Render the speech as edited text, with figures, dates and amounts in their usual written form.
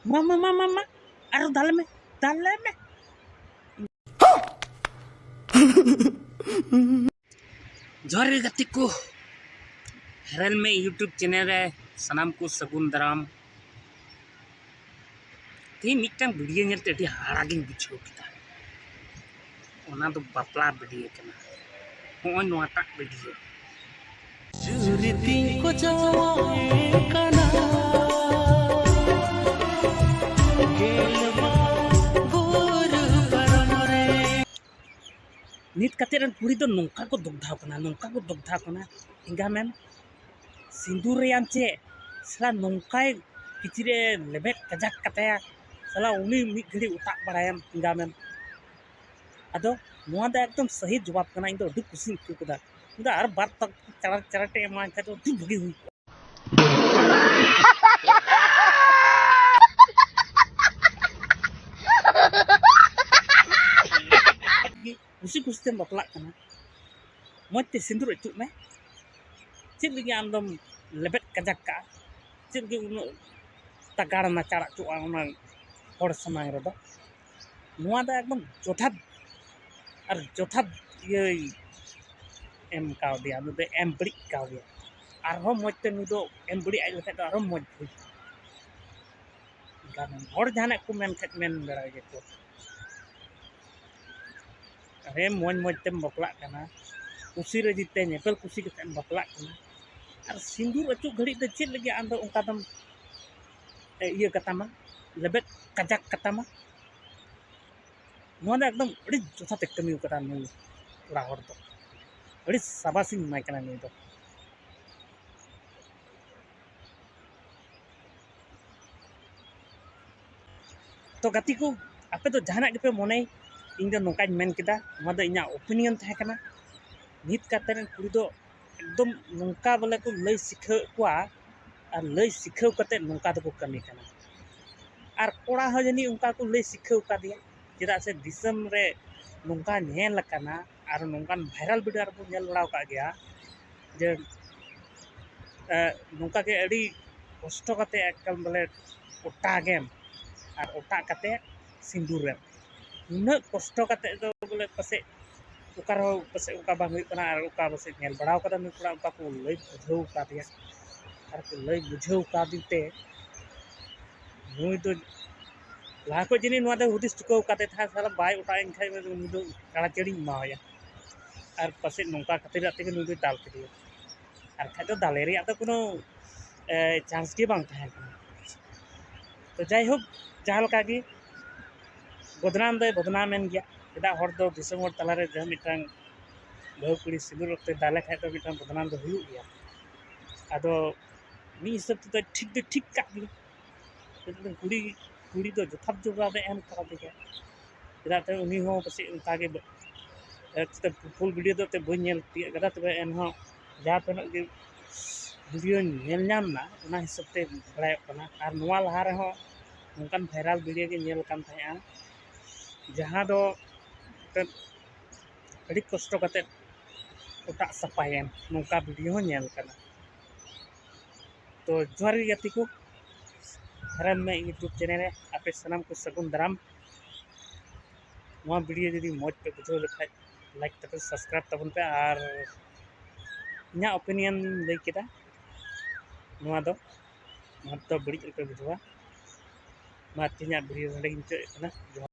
Mama, mama, mama. Aduh, dalam me, dalam me. जोहर गे गति को हेरल में यूट्यूब चैनल रे सनाम को सगुन दाराम ती मिटन वीडियो नेलते अति हारागिन बुझाव किदा ओना दो बापला वीडियो कना होय नोटा वीडियो चुरिती को जाए कना गेलवा गोर परमरे नित कते रन कुड़ी दो नोंका को दुग्धा कना इंगा मेम सिंदूर रेयान चे सला नोंकाय किचिरे लेबेट कजाक कतया सला उनी मिट घड़ी उताक बड़ायम इंगा मेम अदो नोआ दा एकदम सही जवाब कना इन दो अडी कुसी इकु कदा इंदा आर बार तक चरटे एमा का तो अडी भगी हुई कुसी कुसी बपला कना मते सिंदूर अचुक में चेद लगी आमदम लेबेट कजाक का चेद लगी उन तगाड़ नाचाड़ा चुआ उना हर समाय रदो नोआ दा एकदम जोथात और जोथात ये एम काव दिया नु दे एम बड़ी काव दिया आरो मजते नु दो एम बड़ी आई लखे आरो मज हुई गान हर जाने को मेन खत मेन बड़ा के को अरे मज मजते बपला कना कुसी रे जिते नेपल कुसी के बपला कना और सिंदूर अचु घड़ी दे चेद लगी आंदो उनका दम ये कतामा लेबेट कजाक कतामा नोआ दा एकदम अड़ी जोथा ते कमी कता नु रा हर दो अड़ी साबासिन माय कना नु दो तो गति को आपे तो जहाना के पे मने इन दो नोका मेन केदा नोआ दा इना ओपिनियन थाहे कना नित काते कुड़ी दो एकदम नोका बोले को लई सिखा कुआ और लई सिखा कते नोका दो को कमी कना और कोड़ा हो जनी उनका को लई सिखा का दिया चेदा से दिसम रे नोका नेल कना और नोकान वायरल वीडियो बो नेल बड़ाव का गया जे नोका के अड़ी कष्ट कते एकल बोले ओटा गेम और ओटा कते सिंदूर रे उना कष्ट कते दो बोले पसे उकार हो पसे उका बांग हुई कना और उका पसे नेल बड़ाव कदा नु कोड़ा उका को लई बुझाव का दिया और को लई बुझाव का दिते नुई तो लाहा को जिनी नुआ दे हुदिस चुकाव काते था साला बाय उठा इन खाय में नु दो काड़ा चड़ी माया और पसे नोंका खातिर आते नु दो दाल के और खाय तो दाले रे तो कोनो चांस के बांग था तो जाय हो जहाल का गी बदनाम दे बदनाम एन गया चेदा हर दो दिसम हर तला रे जह मिटांग बहु कुड़ी सिंदूर रखते दाले खाय तो मिटांग बदनाम दो हुई गया आदो मी हिसाब तो ठीक का गी कुड़ी कुड़ी तो जथात जवाब एम करा दिया चेदा ते उनी हो पसे उनका के फुल वीडियो तो ते बई नेल तिया कदा तबे एन हो जहां तन के वीडियो नेल नाम ना उना हिसाब ते बड़ाय कना और नोआ लहा रे हो नोकान वायरल वीडियो के नेल कान थाया जहां दो अड़ी कष्ट कते ओटा सपायम नोका वीडियो हो नेल कना तो जोहर गति को हरम में यूट्यूब चैनल है आपे सनाम को सगुन दाराम वीडियो जदि मज पे बुझाव लेखा लाइक तक सब्सक्राइब तबन पे और इना ओपिनियन लई केदा नोआ दो बड़ी पे बुझावा मा तिना वीडियो नडे मुचाद